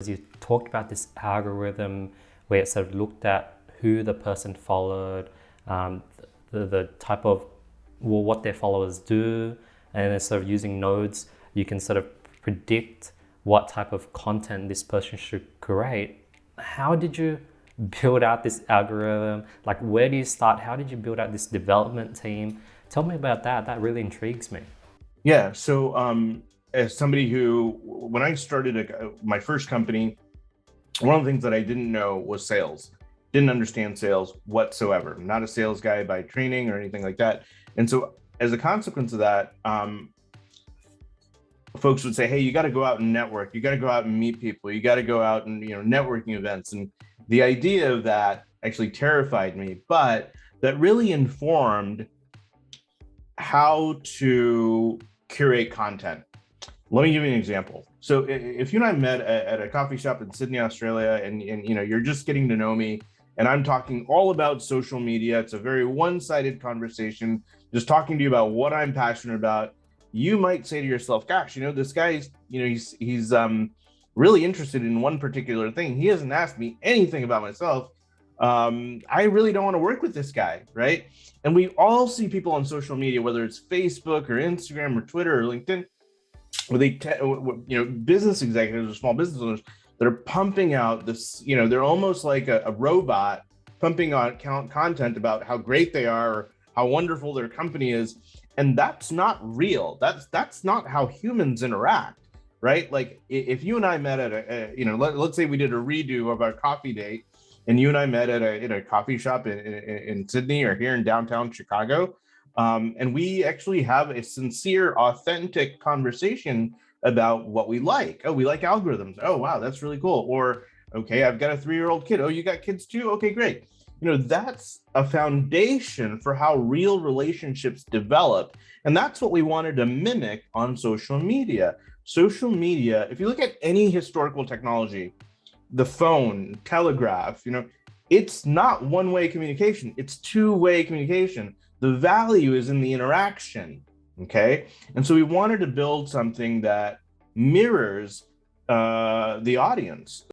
You talked about this algorithm where it sort of looked at who the person followed, the type of, well, what their followers do, and it's sort of using nodes, you can sort of predict what type of content this person should create. How did you build out this algorithm? Like, where do you start? How did you build out this development team? Tell me about that. That really intrigues me. Yeah. So, as somebody who, when I started my first company, one of the things that I didn't know was sales. Didn't understand sales whatsoever. I'm not a sales guy by training or anything like that. And so, as a consequence of that, folks would say, "Hey, you got to go out and network. You got to go out and meet people. You got to go out and networking events." And the idea of that actually terrified me, but that really informed how to curate content. Let me give you an example. So if you and I met at a coffee shop in Sydney, Australia, and you're just getting to know me, and I'm talking all about social media, it's a very one-sided conversation, just talking to you about what I'm passionate about. You might say to yourself, "Gosh, this guy's, he's really interested in one particular thing. He hasn't asked me anything about myself. I really don't want to work with this guy," right? And we all see people on social media, whether it's Facebook or Instagram or Twitter or LinkedIn, where business executives or small business owners that are pumping out this, they're almost like a robot pumping out content about how great they are or how wonderful their company is. And that's not real. That's not how humans interact, right? Like if you and I met at let's say we did a redo of our coffee date, and you and I met at a coffee shop in Sydney or here in downtown Chicago, and we actually have a sincere, authentic conversation about what we like. Oh, we like algorithms. Oh, wow, that's really cool. Or, okay, I've got a 3-year-old kid. Oh, you got kids too? Okay, great. That's a foundation for how real relationships develop. And that's what we wanted to mimic on social media. Social media, if you look at any historical technology, the phone, telegraph, it's not one-way communication, it's two-way communication. The value is in the interaction, okay? And so we wanted to build something that mirrors the audience.